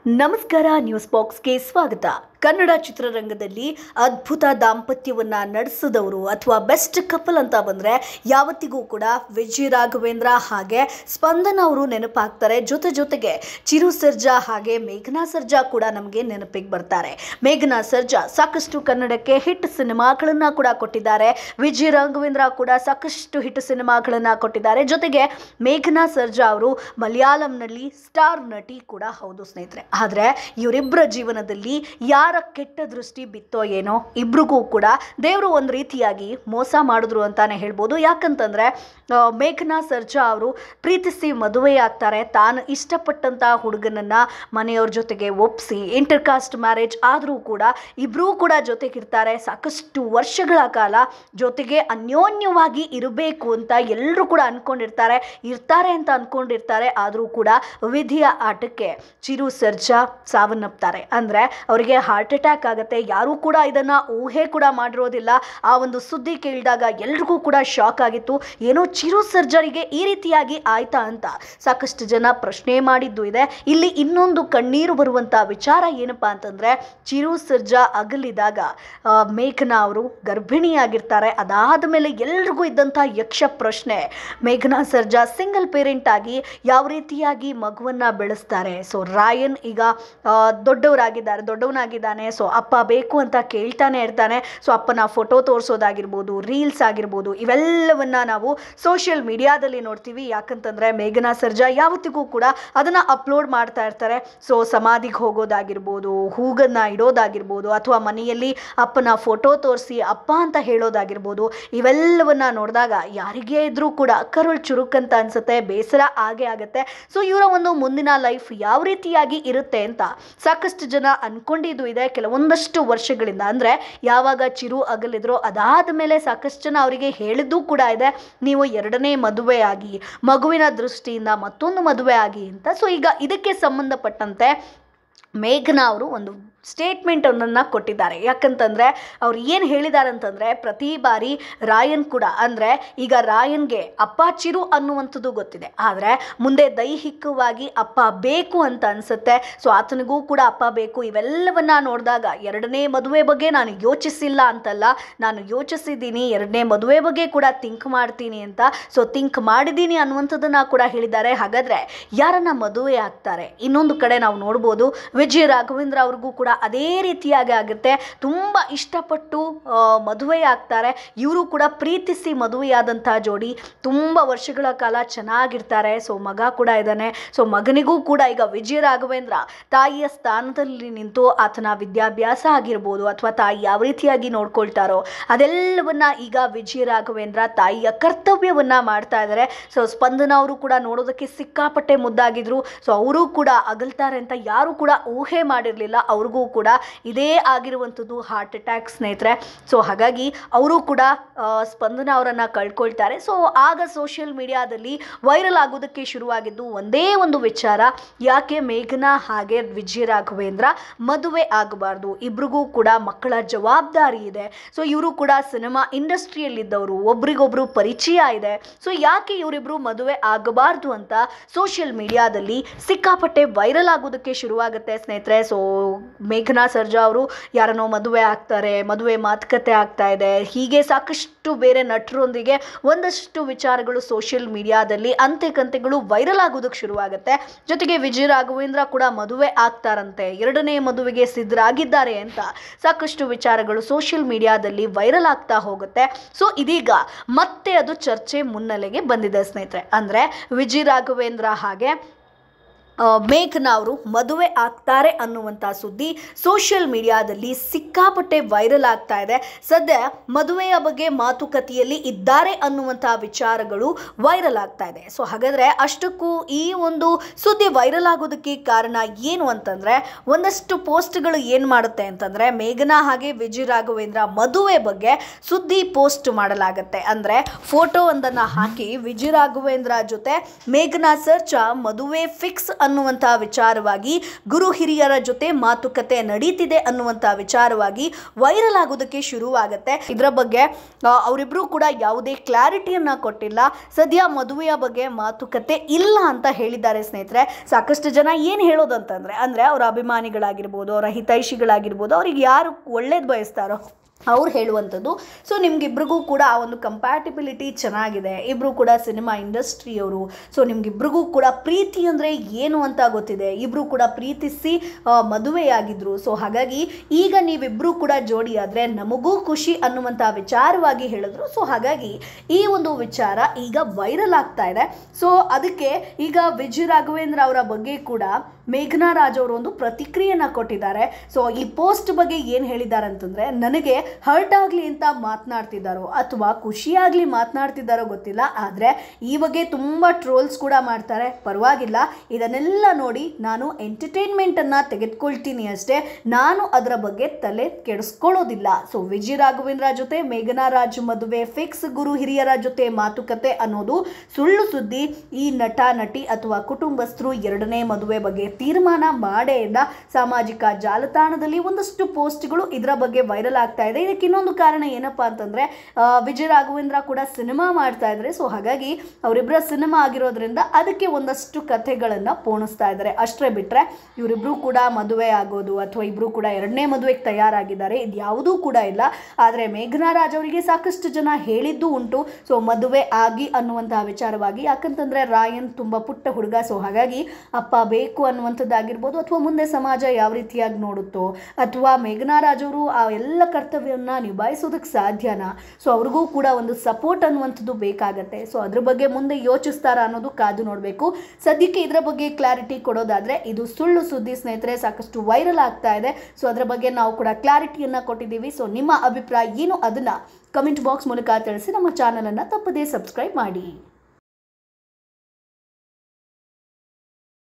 ನಮಸ್ಕಾರ ನ್ಯೂಸ್ ಬಾಕ್ಸ್ಗೆ ಸ್ವಾಗತ. ಕನ್ನಡ ಚಿತ್ರರಂಗದಲ್ಲಿ ಅದ್ಭುತ ದಾಂಪತ್ಯವನ್ನ ನಡೆಸಿದವರು ಅಥವಾ ಬೆಸ್ಟ್ ಕಪಲ್ ಅಂತ ಬಂದರೆ ಯಾವತ್ತಿಗೂ ಕೂಡ ವಿಜಯ್ ರಾಘವೇಂದ್ರ ಹಾಗೆ ಸ್ಪಂದನ ಅವರು ನೆನಪಾಗ್ತಾರೆ. ಜೊತೆಗೆ ಚಿರು ಸರ್ಜಾ ಹಾಗೆ ಮೇಘನಾ ಸರ್ಜಾ ಕೂಡ ನಮಗೆ ನೆನಪಿಗೆ ಬರ್ತಾರೆ. ಮೇಘನಾ ಸರ್ಜಾ ಸಾಕಷ್ಟು ಕನ್ನಡಕ್ಕೆ ಹಿಟ್ ಸಿನಿಮಾಗಳನ್ನು ಕೂಡ ಕೊಟ್ಟಿದ್ದಾರೆ. ವಿಜಯ್ ರಾಘವೇಂದ್ರ ಕೂಡ ಸಾಕಷ್ಟು ಹಿಟ್ ಸಿನಿಮಾಗಳನ್ನು ಕೊಟ್ಟಿದ್ದಾರೆ. ಜೊತೆಗೆ ಮೇಘನಾ ಸರ್ಜಾ ಅವರು ಮಲಯಾಳಂನಲ್ಲಿ ಸ್ಟಾರ್ ನಟಿ ಕೂಡ ಹೌದು ಸ್ನೇಹಿತರೆ. ಆದರೆ ಇವರಿಬ್ಬರ ಜೀವನದಲ್ಲಿ ಯಾರ ಕೆಟ್ಟ ದೃಷ್ಟಿ ಬಿತ್ತೋ ಏನೋ ಇಬ್ರಿಗೂ ಕೂಡ ದೇವರು ಒಂದು ರೀತಿಯಾಗಿ ಮೋಸ ಮಾಡಿದ್ರು ಅಂತಾನೆ ಹೇಳ್ಬೋದು. ಯಾಕಂತಂದ್ರೆ ಮೇಘನಾ ಸರ್ಜಾ ಅವರು ಪ್ರೀತಿಸಿ ಮದುವೆಯಾಗ್ತಾರೆ. ತಾನು ಇಷ್ಟಪಟ್ಟಂತ ಹುಡುಗನನ್ನ ಮನೆಯವ್ರ ಜೊತೆಗೆ ಒಪ್ಪಿಸಿ ಇಂಟರ್ ಕಾಸ್ಟ್ ಮ್ಯಾರೇಜ್ ಆದರೂ ಕೂಡ ಇಬ್ಬರೂ ಕೂಡ ಜೊತೆಗಿರ್ತಾರೆ. ಸಾಕಷ್ಟು ವರ್ಷಗಳ ಕಾಲ ಜೊತೆಗೆ ಅನ್ಯೋನ್ಯವಾಗಿ ಇರಬೇಕು ಅಂತ ಎಲ್ಲರೂ ಕೂಡ ಇರ್ತಾರೆ ಅಂತ ಅನ್ಕೊಂಡಿರ್ತಾರೆ. ಆದರೂ ಕೂಡ ವಿಧಿಯ ಆಟಕ್ಕೆ ಚಿರು ಸರ್ಜಾ ಸಾವನ್ನಪ್ತಾರೆ. ಅಂದರೆ ಅವರಿಗೆ ಹಾರ್ಟ್ ಅಟ್ಯಾಕ್ ಆಗುತ್ತೆ. ಯಾರೂ ಕೂಡ ಇದನ್ನು ಊಹೆ ಕೂಡ ಮಾಡಿರೋದಿಲ್ಲ. ಆ ಒಂದು ಸುದ್ದಿ ಕೇಳಿದಾಗ ಎಲ್ರಿಗೂ ಕೂಡ ಶಾಕ್ ಆಗಿತ್ತು. ಏನೋ ಚಿರು ಸರ್ಜರಿಗೆ ಈ ರೀತಿಯಾಗಿ ಆಯ್ತಾ ಅಂತ ಸಾಕಷ್ಟು ಜನ ಪ್ರಶ್ನೆ ಮಾಡಿದ್ದು ಇದೆ. ಇಲ್ಲಿ ಇನ್ನೊಂದು ಕಣ್ಣೀರು ಬರುವಂಥ ವಿಚಾರ ಏನಪ್ಪಾ ಅಂತಂದರೆ, ಚಿರು ಸರ್ಜಾ ಅಗಲಿದಾಗ ಮೇಘನಾ ಅವರು ಗರ್ಭಿಣಿಯಾಗಿರ್ತಾರೆ. ಅದಾದ ಮೇಲೆ ಎಲ್ರಿಗೂ ಇದ್ದಂಥ ಯಕ್ಷ ಪ್ರಶ್ನೆ, ಮೇಘನಾ ಸರ್ಜಾ ಸಿಂಗಲ್ ಪೇರೆಂಟ್ ಆಗಿ ಯಾವ ರೀತಿಯಾಗಿ ಮಗುವನ್ನು ಬೆಳೆಸ್ತಾರೆ. ಸೊ ರಾಯನ್ ಈಗ ದೊಡ್ಡವನಾಗಿದ್ದಾನೆ. ಸೊ ಅಪ್ಪ ಬೇಕು ಅಂತ ಕೇಳ್ತಾನೆ ಇರ್ತಾನೆ. ಸೊ ಅಪ್ಪನ ಫೋಟೋ ತೋರಿಸೋದಾಗಿರ್ಬೋದು, ರೀಲ್ಸ್ ಆಗಿರ್ಬೋದು, ಇವೆಲ್ಲವನ್ನ ನಾವು ಸೋಷಿಯಲ್ ಮೀಡಿಯಾದಲ್ಲಿ ನೋಡ್ತೀವಿ. ಯಾಕಂತಂದ್ರೆ ಮೇಘನಾ ಸರ್ಜಾ ಯಾವತ್ತಿಗೂ ಕೂಡ ಅದನ್ನ ಅಪ್ಲೋಡ್ ಮಾಡ್ತಾ ಇರ್ತಾರೆ. ಸೊ ಸಮಾಧಿಗೆ ಹೋಗೋದಾಗಿರ್ಬೋದು, ಹೂಗನ್ನ ಇಡೋದಾಗಿರ್ಬೋದು, ಅಥವಾ ಮನೆಯಲ್ಲಿ ಅಪ್ಪನ ಫೋಟೋ ತೋರಿಸಿ ಅಪ್ಪ ಅಂತ ಹೇಳೋದಾಗಿರ್ಬೋದು, ಇವೆಲ್ಲವನ್ನ ನೋಡಿದಾಗ ಯಾರಿಗೇ ಇದ್ರೂ ಕೂಡ ಕರುಳು ಚುರುಕಂತ ಅನ್ಸುತ್ತೆ, ಬೇಸರ ಆಗೇ ಆಗುತ್ತೆ. ಸೊ ಇವರ ಒಂದು ಮುಂದಿನ ಲೈಫ್ ಯಾವ ರೀತಿಯಾಗಿ ಇರುತ್ತೆ ಅಂತ ಸಾಕಷ್ಟು ಜನ ಅನ್ಕೊಂಡಿದ್ದು ಇದೆ. ಕೆಲವೊಂದಷ್ಟು ವರ್ಷಗಳಿಂದ, ಅಂದರೆ ಯಾವಾಗ ಚಿರು ಅಗಲಿದ್ರೋ ಅದಾದ ಮೇಲೆ ಸಾಕಷ್ಟು ಜನ ಅವರಿಗೆ ಹೇಳಿದ್ದು ಕೂಡ ಇದೆ, ನೀವು ಎರಡನೇ ಮದುವೆ ಆಗಿ ಮಗುವಿನ ದೃಷ್ಟಿಯಿಂದ ಮತ್ತೊಂದು ಮದುವೆ ಆಗಿ ಅಂತ. ಸೊ ಈಗ ಇದಕ್ಕೆ ಸಂಬಂಧಪಟ್ಟಂತೆ ಮೇಘನಾ ಅವರು ಒಂದು ಸ್ಟೇಟ್ಮೆಂಟ್ ಅನ್ನು ಕೊಟ್ಟಿದ್ದಾರೆ. ಯಾಕಂತಂದರೆ ಅವ್ರು ಏನು ಹೇಳಿದ್ದಾರೆ ಅಂತಂದರೆ, ಪ್ರತಿ ಬಾರಿ ರಾಯನ್ ಕೂಡ, ಅಂದರೆ ಈಗ ರಾಯನ್ಗೆ ಅಪ್ಪ ಚಿರು ಅನ್ನುವಂಥದ್ದು ಗೊತ್ತಿದೆ, ಆದರೆ ಮುಂದೆ ದೈಹಿಕವಾಗಿ ಅಪ್ಪ ಬೇಕು ಅಂತ ಅನಿಸುತ್ತೆ. ಸೊ ಆತನಿಗೂ ಕೂಡ ಅಪ್ಪ ಬೇಕು. ಇವೆಲ್ಲವನ್ನ ನೋಡಿದಾಗ ಎರಡನೇ ಮದುವೆ ಬಗ್ಗೆ ನಾನು ಯೋಚಿಸಿಲ್ಲ ಅಂತಲ್ಲ, ನಾನು ಯೋಚಿಸಿದ್ದೀನಿ, ಎರಡನೇ ಮದುವೆ ಬಗ್ಗೆ ಕೂಡ ಥಿಂಕ್ ಮಾಡ್ತೀನಿ ಅಂತ. ಸೊ ಥಿಂಕ್ ಮಾಡಿದ್ದೀನಿ ಅನ್ನುವಂಥದ್ದನ್ನು ಕೂಡ ಹೇಳಿದ್ದಾರೆ. ಹಾಗಾದರೆ ಯಾರನ್ನ ಮದುವೆ ಆಗ್ತಾರೆ? ಇನ್ನೊಂದು ಕಡೆ ನಾವು ನೋಡ್ಬೋದು, ವಿಜಯ್ ರಾಘವೇಂದ್ರ ಅವ್ರಿಗೂ ಕೂಡ ಅದೇ ರೀತಿಯಾಗಿ ಆಗುತ್ತೆ. ತುಂಬ ಇಷ್ಟಪಟ್ಟು ಮದುವೆ ಆಗ್ತಾರೆ. ಇವರು ಕೂಡ ಪ್ರೀತಿಸಿ ಮದುವೆಯಾದಂಥ ಜೋಡಿ, ತುಂಬ ವರ್ಷಗಳ ಕಾಲ ಚೆನ್ನಾಗಿರ್ತಾರೆ. ಸೊ ಮಗ ಕೂಡ ಇದ್ದಾನೆ. ಸೊ ಮಗನಿಗೂ ಕೂಡ ಈಗ ವಿಜಯ್ ರಾಘವೇಂದ್ರ ತಾಯಿಯ ಸ್ಥಾನದಲ್ಲಿ ನಿಂತು ಆತನ ವಿದ್ಯಾಭ್ಯಾಸ ಆಗಿರ್ಬೋದು, ಅಥವಾ ತಾಯಿ ಯಾವ ರೀತಿಯಾಗಿ ನೋಡ್ಕೊಳ್ತಾರೋ ಅದೆಲ್ಲವನ್ನ ಈಗ ವಿಜಯ್ ರಾಘವೇಂದ್ರ ತಾಯಿಯ ಕರ್ತವ್ಯವನ್ನ ಮಾಡ್ತಾ ಇದ್ದಾರೆ. ಸೊ ಸ್ಪಂದನ ಅವರು ಕೂಡ ನೋಡೋದಕ್ಕೆ ಸಿಕ್ಕಾಪಟ್ಟೆ ಮುದ್ದಾಗಿದ್ರು. ಸೊ ಅವರು ಕೂಡ ಅಗಲ್ತಾರೆ ಅಂತ ಯಾರು ಕೂಡ ಊಹೆ ಮಾಡಿರಲಿಲ್ಲ. ಅವ್ರಿಗೂ ಕೂಡ ಇದೇ ಆಗಿರುವಂಥದ್ದು ಹಾರ್ಟ್ ಅಟ್ಯಾಕ್ ಸ್ನೇಹಿತರೆ. ಸೊ ಹಾಗಾಗಿ ಅವರು ಕೂಡ ಸ್ಪಂದನ ಅವರನ್ನು ಕಳ್ಕೊಳ್ತಾರೆ. ಸೊ ಆಗ ಸೋಷಿಯಲ್ ಮೀಡಿಯಾದಲ್ಲಿ ವೈರಲ್ ಆಗೋದಕ್ಕೆ ಶುರುವಾಗಿದ್ದು ಒಂದೇ ಒಂದು ವಿಚಾರ, ಯಾಕೆ ಮೇಘನಾ ಹಾಗೆ ವಿಜಯ್ ರಾಘವೇಂದ್ರ ಮದುವೆ ಆಗಬಾರ್ದು, ಇಬ್ರಿಗೂ ಕೂಡ ಮಕ್ಕಳ ಜವಾಬ್ದಾರಿ ಇದೆ. ಸೊ ಇವರು ಕೂಡ ಸಿನಿಮಾ ಇಂಡಸ್ಟ್ರಿಯಲ್ಲಿದ್ದವರು, ಒಬ್ರಿಗೊಬ್ರು ಪರಿಚಯ ಇದೆ. ಸೊ ಯಾಕೆ ಇವರಿಬ್ರು ಮದುವೆ ಆಗಬಾರ್ದು ಅಂತ ಸೋಷಿಯಲ್ ಮೀಡಿಯಾದಲ್ಲಿ ಸಿಕ್ಕಾಪಟ್ಟೆ ವೈರಲ್ ಆಗೋದಕ್ಕೆ ಶುರುವಾಗುತ್ತೆ ಸ್ನೇಹಿತರೆ. ಸೊ ಮೇಘನಾ ಸರ್ಜಾ ಅವರು ಯಾರನ್ನೋ ಮದುವೆ ಆಗ್ತಾರೆ, ಮದುವೆ ಮಾತುಕತೆ ಆಗ್ತಾ ಇದೆ, ಹೀಗೆ ಸಾಕಷ್ಟು ಬೇರೆ ನಟರೊಂದಿಗೆ ಒಂದಷ್ಟು ವಿಚಾರಗಳು ಸೋಷಿಯಲ್ ಮೀಡಿಯಾದಲ್ಲಿ ಅಂತೆಕಂತೆಗಳು ವೈರಲ್ ಆಗೋದಕ್ಕೆ ಶುರುವಾಗುತ್ತೆ. ಜೊತೆಗೆ ವಿಜಯ್ ರಾಘವೇಂದ್ರ ಕೂಡ ಮದುವೆ ಆಗ್ತಾರಂತೆ, ಎರಡನೇ ಮದುವೆಗೆ ಸಿದ್ಧರಾಗಿದ್ದಾರೆ ಅಂತ ಸಾಕಷ್ಟು ವಿಚಾರಗಳು ಸೋಷಿಯಲ್ ಮೀಡಿಯಾದಲ್ಲಿ ವೈರಲ್ ಆಗ್ತಾ ಹೋಗುತ್ತೆ. ಸೊ ಇದೀಗ ಮತ್ತೆ ಅದು ಚರ್ಚೆ ಮುನ್ನೆಲೆಗೆ ಬಂದಿದೆ ಸ್ನೇಹಿತರೆ. ಅಂದರೆ ವಿಜಯ್ ರಾಘವೇಂದ್ರ ಹಾಗೆ ಮೇಘನಾ ಅವರು ಮದುವೆ ಆಗ್ತಾರೆ ಅನ್ನುವಂಥ ಸುದ್ದಿ ಸೋಷಿಯಲ್ ಮೀಡಿಯಾದಲ್ಲಿ ಸಿಕ್ಕಾಪಟ್ಟೆ ವೈರಲ್ ಆಗ್ತಾ ಇದೆ. ಸದ್ಯ ಮದುವೆಯ ಬಗ್ಗೆ ಮಾತುಕತೆಯಲ್ಲಿ ಇದ್ದಾರೆ ಅನ್ನುವಂಥ ವಿಚಾರಗಳು ವೈರಲ್ ಆಗ್ತಾ ಇದೆ. ಸೊ ಹಾಗಾದರೆ ಅಷ್ಟಕ್ಕೂ ಈ ಒಂದು ಸುದ್ದಿ ವೈರಲ್ ಆಗೋದಕ್ಕೆ ಕಾರಣ ಏನು ಅಂತಂದರೆ, ಒಂದಷ್ಟು ಪೋಸ್ಟ್ಗಳು ಏನು ಮಾಡುತ್ತೆ ಅಂತಂದರೆ, ಮೇಘನಾ ಹಾಗೆ ವಿಜಯ್ ರಾಘವೇಂದ್ರ ಮದುವೆ ಬಗ್ಗೆ ಸುದ್ದಿ ಪೋಸ್ಟ್ ಮಾಡಲಾಗುತ್ತೆ. ಅಂದರೆ ಫೋಟೋ ಒಂದನ್ನು ಹಾಕಿ ವಿಜಯ್ ರಾಘವೇಂದ್ರ ಜೊತೆ ಮೇಘನಾ ಸರ್ಜಾ ಮದುವೆ ಫಿಕ್ಸ್ ಅನ್ನುವಂಥ ವಿಚಾರವಾಗಿ ಗುರು ಹಿರಿಯರ ಜೊತೆ ಮಾತುಕತೆ ನಡೀತಿದೆ ಅನ್ನುವಂಥ ವಿಚಾರವಾಗಿ ವೈರಲ್ ಆಗೋದಕ್ಕೆ ಶುರುವಾಗುತ್ತೆ. ಇದರ ಬಗ್ಗೆ ಅವರಿಬ್ಬರು ಕೂಡ ಯಾವುದೇ ಕ್ಲಾರಿಟಿಯನ್ನು ಕೊಟ್ಟಿಲ್ಲ. ಸದ್ಯ ಮದುವೆಯ ಬಗ್ಗೆ ಮಾತುಕತೆ ಇಲ್ಲ ಅಂತ ಹೇಳಿದ್ದಾರೆ ಸ್ನೇಹಿತರೆ. ಸಾಕಷ್ಟು ಜನ ಏನು ಹೇಳೋದಂತಂದರೆ ಅವರ ಅಭಿಮಾನಿಗಳಾಗಿರ್ಬೋದು, ಅವರ ಹಿತೈಷಿಗಳಾಗಿರ್ಬೋದು, ಅವ್ರಿಗೆ ಯಾರು ಒಳ್ಳೇದು ಬಯಸ್ತಾರೋ ಅವ್ರು ಹೇಳುವಂಥದ್ದು. ಸೊ ನಿಮ್ಗಿಬ್ರಿಗೂ ಕೂಡ ಆ ಒಂದು ಕಂಪ್ಯಾಟಿಬಿಲಿಟಿ ಚೆನ್ನಾಗಿದೆ, ಇಬ್ಬರು ಕೂಡ ಸಿನಿಮಾ ಇಂಡಸ್ಟ್ರಿಯವರು. ಸೊ ನಿಮ್ಗಿಬ್ರಿಗೂ ಕೂಡ ಪ್ರೀತಿ ಅಂದರೆ ಏನು ಅಂತ ಗೊತ್ತಿದೆ, ಇಬ್ಬರು ಕೂಡ ಪ್ರೀತಿಸಿ ಮದುವೆಯಾಗಿದ್ರು. ಸೊ ಹಾಗಾಗಿ ಈಗ ನೀವಿಬ್ಬರು ಕೂಡ ಜೋಡಿ ಆದರೆ ನಮಗೂ ಖುಷಿ ಅನ್ನುವಂಥ ವಿಚಾರವಾಗಿ ಹೇಳಿದ್ರು. ಸೊ ಹಾಗಾಗಿ ಈ ಒಂದು ವಿಚಾರ ಈಗ ವೈರಲ್ ಆಗ್ತಾ ಇದೆ. ಸೊ ಅದಕ್ಕೆ ಈಗ ವಿಜಯ್ ರಾಘವೇಂದ್ರ ಅವರ ಬಗ್ಗೆ ಕೂಡ ಮೇಘನಾ ರಾಜ್ ಅವರು ಒಂದು ಪ್ರತಿಕ್ರಿಯೆಯನ್ನು ಕೊಟ್ಟಿದ್ದಾರೆ. ಸೊ ಈ ಪೋಸ್ಟ್ ಬಗ್ಗೆ ಏನು ಹೇಳಿದ್ದಾರೆ ಅಂತಂದರೆ, ನನಗೆ ಹರ್ಟ್ ಆಗಲಿ ಅಂತ ಮಾತನಾಡ್ತಿದ್ದಾರೋ ಅಥವಾ ಖುಷಿಯಾಗಲಿ ಮಾತನಾಡ್ತಿದ್ದಾರೋ ಗೊತ್ತಿಲ್ಲ, ಆದರೆ ಈ ಬಗ್ಗೆ ತುಂಬ ಟ್ರೋಲ್ಸ್ ಕೂಡ ಮಾಡ್ತಾರೆ. ಪರವಾಗಿಲ್ಲ, ಇದನ್ನೆಲ್ಲ ನೋಡಿ ನಾನು ಎಂಟರ್ಟೈನ್ಮೆಂಟನ್ನು ತೆಗೆದುಕೊಳ್ತೀನಿ ಅಷ್ಟೇ, ನಾನು ಅದರ ಬಗ್ಗೆ ತಲೆ ಕೆಡಿಸ್ಕೊಳ್ಳೋದಿಲ್ಲ. ಸೊ ವಿಜಯ್ ರಾಘವೇಂದ್ರ ಜೊತೆ ಮೇಘನಾ ರಾಜ್ ಮದುವೆ ಫಿಕ್ಸ್, ಗುರು ಹಿರಿಯರ ಜೊತೆ ಮಾತುಕತೆ ಅನ್ನೋದು ಸುಳ್ಳು ಸುದ್ದಿ. ಈ ನಟ ನಟಿ ಅಥವಾ ಕುಟುಂಬಸ್ಥರು ಎರಡನೇ ಮದುವೆ ಬಗ್ಗೆ ತೀರ್ಮಾನ ಮಾಡೇ ಇಲ್ಲ. ಸಾಮಾಜಿಕ ಜಾಲತಾಣದಲ್ಲಿ ಒಂದಷ್ಟು ಪೋಸ್ಟ್ಗಳು ಇದರ ಬಗ್ಗೆ ವೈರಲ್ ಆಗ್ತಾ ಇದೆ. ಇದಕ್ಕೆ ಇನ್ನೊಂದು ಕಾರಣ ಏನಪ್ಪಾ ಅಂತಂದ್ರೆ, ವಿಜಯ್ ರಾಘವೇಂದ್ರ ಕೂಡ ಸಿನಿಮಾ ಮಾಡ್ತಾ ಇದ್ದಾರೆ. ಸೊ ಹಾಗಾಗಿ ಅವರಿಬ್ಬರ ಸಿನಿಮಾ ಆಗಿರೋದ್ರಿಂದ ಅದಕ್ಕೆ ಒಂದಷ್ಟು ಕಥೆಗಳನ್ನು ಪೋಣಿಸ್ತಾ ಇದ್ದಾರೆ. ಅಷ್ಟೇ ಬಿಟ್ಟರೆ ಇವರಿಬ್ರು ಕೂಡ ಮದುವೆ ಆಗೋದು ಅಥವಾ ಇಬ್ರು ಕೂಡ ಎರಡನೇ ಮದುವೆಗೆ ತಯಾರಾಗಿದ್ದಾರೆ ಇದು ಯಾವುದೂ ಕೂಡ ಇಲ್ಲ. ಆದರೆ ಮೇಘನಾ ರಾಜ್ ಅವರಿಗೆ ಸಾಕಷ್ಟು ಜನ ಹೇಳಿದ್ದು ಉಂಟು, ಸೊ ಮದುವೆ ಆಗಿ ಅನ್ನುವಂತಹ ವಿಚಾರವಾಗಿ. ಯಾಕಂತಂದ್ರೆ ರಾಯನ್ ತುಂಬ ಪುಟ್ಟ ಹುಡುಗ. ಸೊ ಹಾಗಾಗಿ ಅಪ್ಪ ಬೇಕು ಅನ್ನುವಂಥದ್ದಾಗಿರ್ಬೋದು, ಅಥವಾ ಮುಂದೆ ಸಮಾಜ ಯಾವ ರೀತಿಯಾಗಿ ನೋಡುತ್ತೋ, ಅಥವಾ ಮೇಘನಾ ರಾಜ್ ಅವರು ಆ ಎಲ್ಲ ಕರ್ತವ್ಯವನ್ನು ನಿಭಾಯಿಸೋದಕ್ಕೆ ಸಾಧ್ಯನಾ, ಸೊ ಅವ್ರಿಗೂ ಕೂಡ ಒಂದು ಸಪೋರ್ಟ್ ಅನ್ನುವಂಥದ್ದು ಬೇಕಾಗತ್ತೆ. ಸೊ ಅದ್ರ ಬಗ್ಗೆ ಮುಂದೆ ಯೋಚಿಸ್ತಾರಾ ಅನ್ನೋದು ಕಾದು ನೋಡಬೇಕು. ಸದ್ಯಕ್ಕೆ ಇದರ ಬಗ್ಗೆ ಕ್ಲಾರಿಟಿ ಕೊಡೋದಾದರೆ ಇದು ಸುಳ್ಳು ಸುದ್ದಿ ಸ್ನೇಹಿತರೆ, ಸಾಕಷ್ಟು ವೈರಲ್ ಆಗ್ತಾ ಇದೆ. ಸೊ ಅದರ ಬಗ್ಗೆ ನಾವು ಕೂಡ ಕ್ಲಾರಿಟಿಯನ್ನು ಕೊಟ್ಟಿದ್ದೀವಿ. ಸೊ ನಿಮ್ಮ ಅಭಿಪ್ರಾಯ ಏನು ಅದನ್ನು ಕಮೆಂಟ್ ಬಾಕ್ಸ್ ಮೂಲಕ ತಿಳಿಸಿ. ನಮ್ಮ ಚಾನಲನ್ನು ತಪ್ಪದೇ ಸಬ್ಸ್ಕ್ರೈಬ್ ಮಾಡಿ.